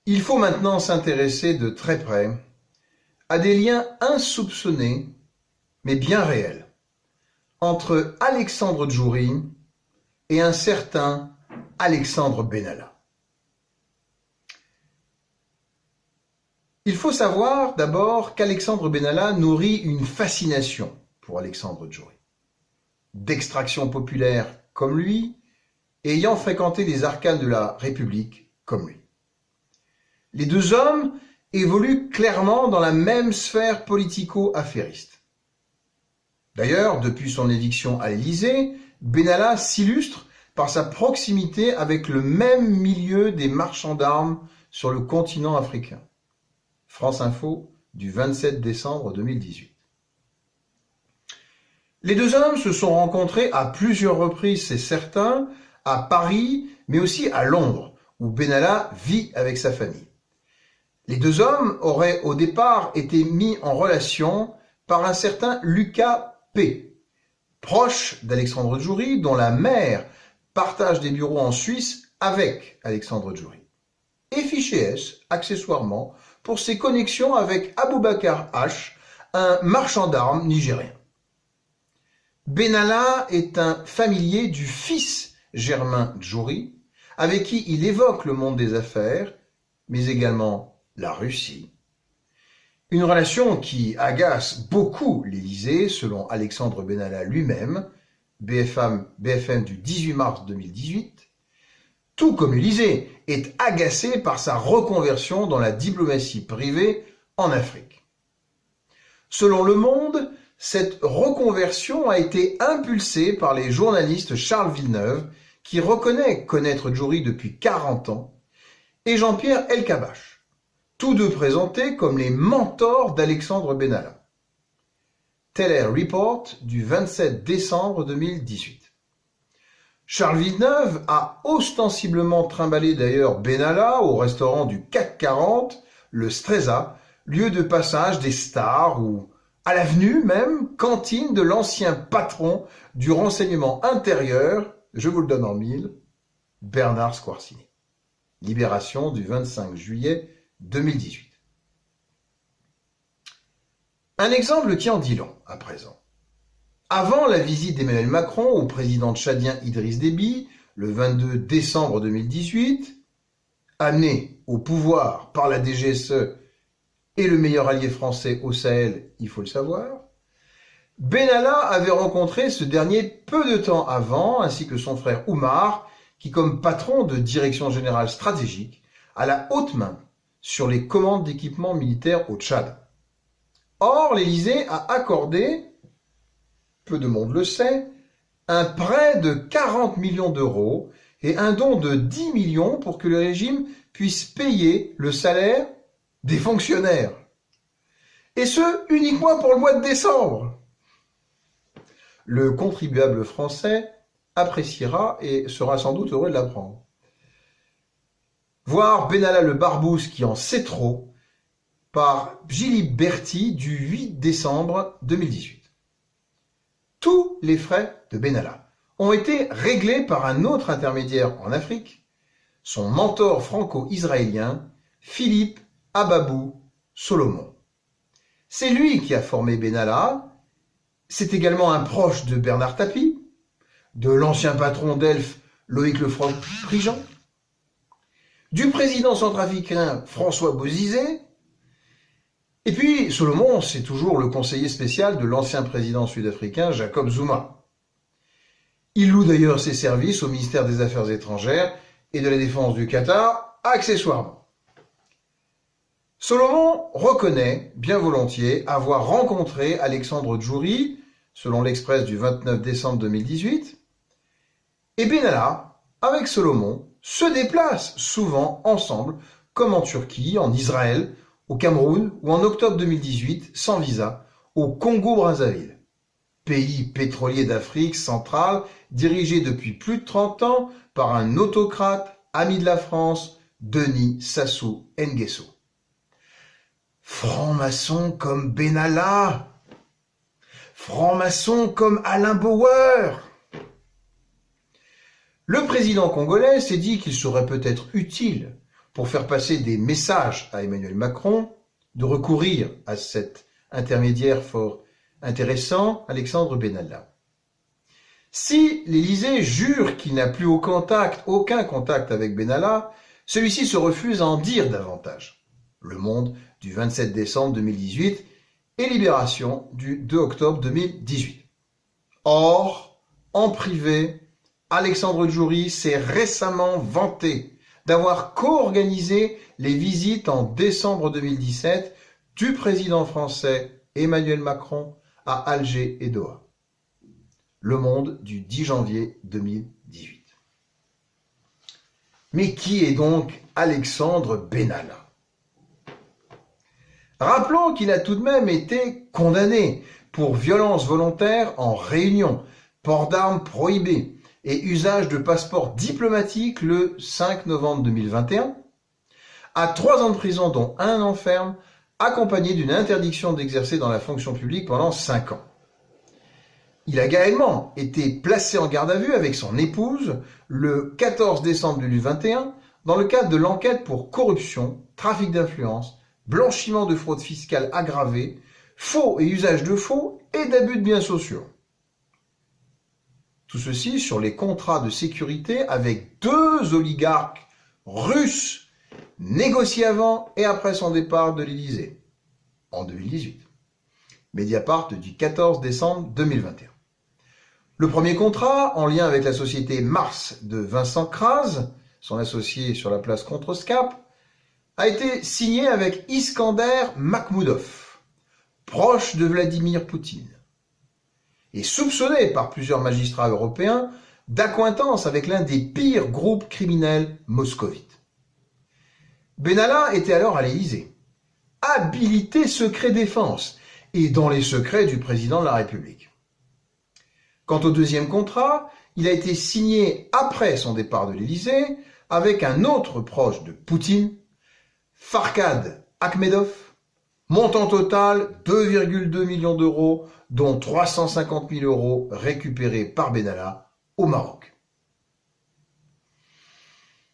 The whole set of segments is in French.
Il faut maintenant s'intéresser de très près à des liens insoupçonnés, mais bien réels, entre Alexandre Djouri et un certain Alexandre Benalla. Il faut savoir d'abord qu'Alexandre Benalla nourrit une fascination pour Alexandre Djouri. D'extraction populaire comme lui, et ayant fréquenté les arcanes de la République comme lui. Les deux hommes évoluent clairement dans la même sphère politico-affairiste. D'ailleurs, depuis son éviction à l'Élysée, Benalla s'illustre par sa proximité avec le même milieu des marchands d'armes sur le continent africain. France Info du 27 décembre 2018. Les deux hommes se sont rencontrés à plusieurs reprises, c'est certain, à Paris, mais aussi à Londres, où Benalla vit avec sa famille. Les deux hommes auraient au départ été mis en relation par un certain Lucas P., proche d'Alexandre Djouri, dont la mère partage des bureaux en Suisse avec Alexandre Djouri. Et fiché S, accessoirement, pour ses connexions avec Aboubacar H., un marchand d'armes nigérien. Benalla est un familier du fils Germain Djouri, avec qui il évoque le monde des affaires, mais également la Russie. Une relation qui agace beaucoup l'Élysée, selon Alexandre Benalla lui-même, BFM du 18 mars 2018, tout comme l'Élysée est agacé par sa reconversion dans la diplomatie privée en Afrique. Selon Le Monde, cette reconversion a été impulsée par les journalistes Charles Villeneuve, qui reconnaît connaître Djouri depuis 40 ans, et Jean-Pierre Elkabbach, tous deux présentés comme les mentors d'Alexandre Benalla. Tel est le report du 27 décembre 2018. Charles Villeneuve a ostensiblement trimballé d'ailleurs Benalla au restaurant du CAC 40, le Stresa, lieu de passage des stars, ou à l'avenue même, cantine de l'ancien patron du renseignement intérieur, je vous le donne en mille, Bernard Squarcini. Libération du 25 juillet 2018. Un exemple qui en dit long à présent. Avant la visite d'Emmanuel Macron au président tchadien Idriss Déby, le 22 décembre 2018, amené au pouvoir par la DGSE et le meilleur allié français au Sahel, il faut le savoir, Benalla avait rencontré ce dernier peu de temps avant, ainsi que son frère Oumar, qui comme patron de direction générale stratégique, a la haute main sur les commandes d'équipements militaires au Tchad. Or, l'Élysée a accordé, peu de monde le sait, un prêt de 40 millions d'euros et un don de 10 millions pour que le régime puisse payer le salaire des fonctionnaires. Et ce, uniquement pour le mois de décembre. Le contribuable français appréciera et sera sans doute heureux de l'apprendre. Voir Benalla le Barbouze qui en sait trop par Gilles Berti du 8 décembre 2018. Tous les frais de Benalla ont été réglés par un autre intermédiaire en Afrique, son mentor franco-israélien, Philippe Ababou Solomon. C'est lui qui a formé Benalla, c'est également un proche de Bernard Tapie, de l'ancien patron d'Elf Loïc Lefranc-Prigent, du président centrafricain François Bozizé, et puis Solomon, c'est toujours le conseiller spécial de l'ancien président sud-africain Jacob Zuma. Il loue d'ailleurs ses services au ministère des Affaires étrangères et de la Défense du Qatar, accessoirement. Solomon reconnaît bien volontiers avoir rencontré Alexandre Djouri, selon l'Express du 29 décembre 2018, et Benalla, avec Solomon, se déplacent souvent ensemble, comme en Turquie, en Israël, au Cameroun ou en octobre 2018, sans visa, au Congo-Brazzaville, pays pétrolier d'Afrique centrale, dirigé depuis plus de 30 ans par un autocrate, ami de la France, Denis Sassou Nguesso. Franc-maçon comme Benalla, franc-maçon comme Alain Bauer. Le président congolais s'est dit qu'il serait peut-être utile pour faire passer des messages à Emmanuel Macron, de recourir à cet intermédiaire fort intéressant, Alexandre Benalla. Si l'Élysée jure qu'il n'a plus aucun contact avec Benalla, celui-ci se refuse à en dire davantage. Le Monde du 27 décembre 2018 et Libération du 2 octobre 2018. Or, en privé, Alexandre Djouri s'est récemment vanté d'avoir co-organisé les visites en décembre 2017 du président français Emmanuel Macron à Alger et Doha. Le Monde du 10 janvier 2018. Mais qui est donc Alexandre Benalla? Rappelons qu'il a tout de même été condamné pour violence volontaire en réunion, port d'armes prohibé et usage de passeport diplomatique le 5 novembre 2021, à 3 ans de prison dont 1 an ferme, accompagné d'une interdiction d'exercer dans la fonction publique pendant 5 ans. Il a également été placé en garde à vue avec son épouse le 14 décembre 2021 dans le cadre de l'enquête pour corruption, trafic d'influence, blanchiment de fraude fiscale aggravée, faux et usage de faux et d'abus de biens sociaux. Tout ceci sur les contrats de sécurité avec 2 oligarques russes négociés avant et après son départ de l'Élysée en 2018. Mediapart du 14 décembre 2021. Le premier contrat, en lien avec la société Mars de Vincent Kras, son associé sur la place Contrescarpe, a été signé avec Iskander Makhmoudov, proche de Vladimir Poutine, et soupçonné par plusieurs magistrats européens d'accointance avec l'un des pires groupes criminels moscovites. Benalla était alors à l'Élysée, habilité secret défense et dans les secrets du président de la République. Quant au deuxième contrat, il a été signé après son départ de l'Élysée avec un autre proche de Poutine, Farkhad Akhmedov, montant total 2,2 millions d'euros, dont 350 000 euros récupérés par Benalla au Maroc.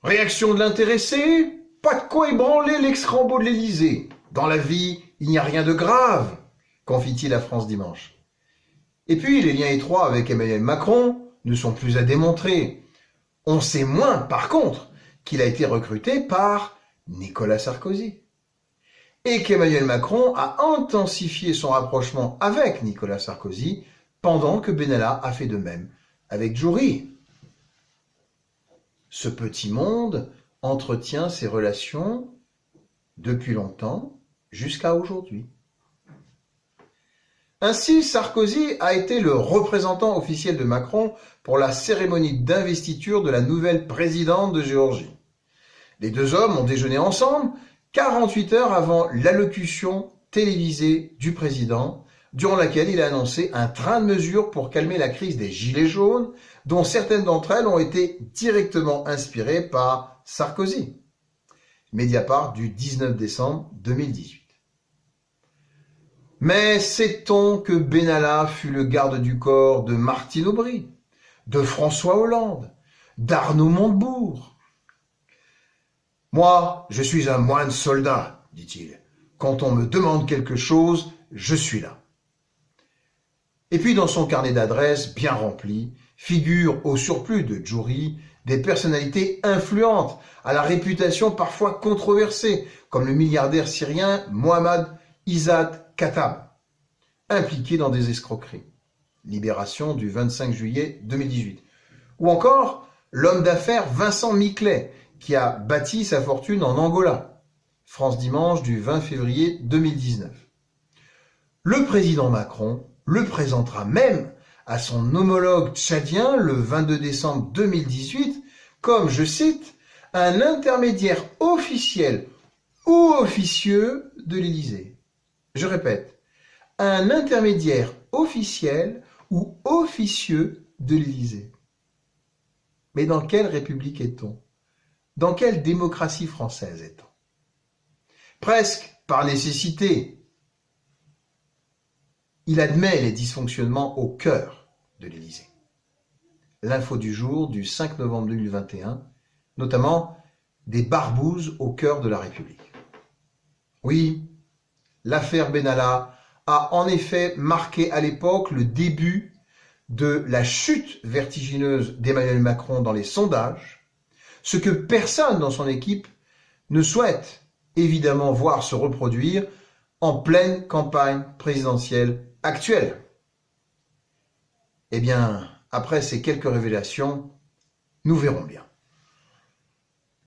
Réaction de l'intéressé, pas de quoi ébranler l'ex-Rambo de l'Élysée. Dans la vie, il n'y a rien de grave, confie-t-il à France Dimanche. Et puis, les liens étroits avec Emmanuel Macron ne sont plus à démontrer. On sait moins, par contre, qu'il a été recruté par Nicolas Sarkozy. Et qu'Emmanuel Macron a intensifié son rapprochement avec Nicolas Sarkozy pendant que Benalla a fait de même avec Djouri. Ce petit monde entretient ses relations depuis longtemps jusqu'à aujourd'hui. Ainsi, Sarkozy a été le représentant officiel de Macron pour la cérémonie d'investiture de la nouvelle présidente de Géorgie. Les 2 hommes ont déjeuné ensemble 48 heures avant l'allocution télévisée du président, durant laquelle il a annoncé un train de mesures pour calmer la crise des gilets jaunes, dont certaines d'entre elles ont été directement inspirées par Sarkozy. Mediapart du 19 décembre 2018. Mais sait-on que Benalla fut le garde du corps de Martine Aubry, de François Hollande, d'Arnaud Montebourg? Moi, je suis un moine soldat, dit-il. Quand on me demande quelque chose, je suis là. Et puis dans son carnet d'adresses bien rempli, figurent au surplus de Djouri des personnalités influentes, à la réputation parfois controversée, comme le milliardaire syrien Mohamed Izzat Khattab, impliqué dans des escroqueries. Libération du 25 juillet 2018. Ou encore l'homme d'affaires Vincent Miclet, qui a bâti sa fortune en Angola. France Dimanche du 20 février 2019. Le président Macron le présentera même à son homologue tchadien le 22 décembre 2018 comme, je cite, un intermédiaire officiel ou officieux de l'Élysée. Je répète, un intermédiaire officiel ou officieux de l'Élysée. Mais dans quelle république est-on? Dans quelle démocratie française est-on? Presque par nécessité, il admet les dysfonctionnements au cœur de l'Élysée. L'info du jour du 5 novembre 2021, notamment des barbouzes au cœur de la République. Oui, l'affaire Benalla a en effet marqué à l'époque le début de la chute vertigineuse d'Emmanuel Macron dans les sondages, ce que personne dans son équipe ne souhaite évidemment voir se reproduire en pleine campagne présidentielle actuelle. Eh bien, après ces quelques révélations, nous verrons bien.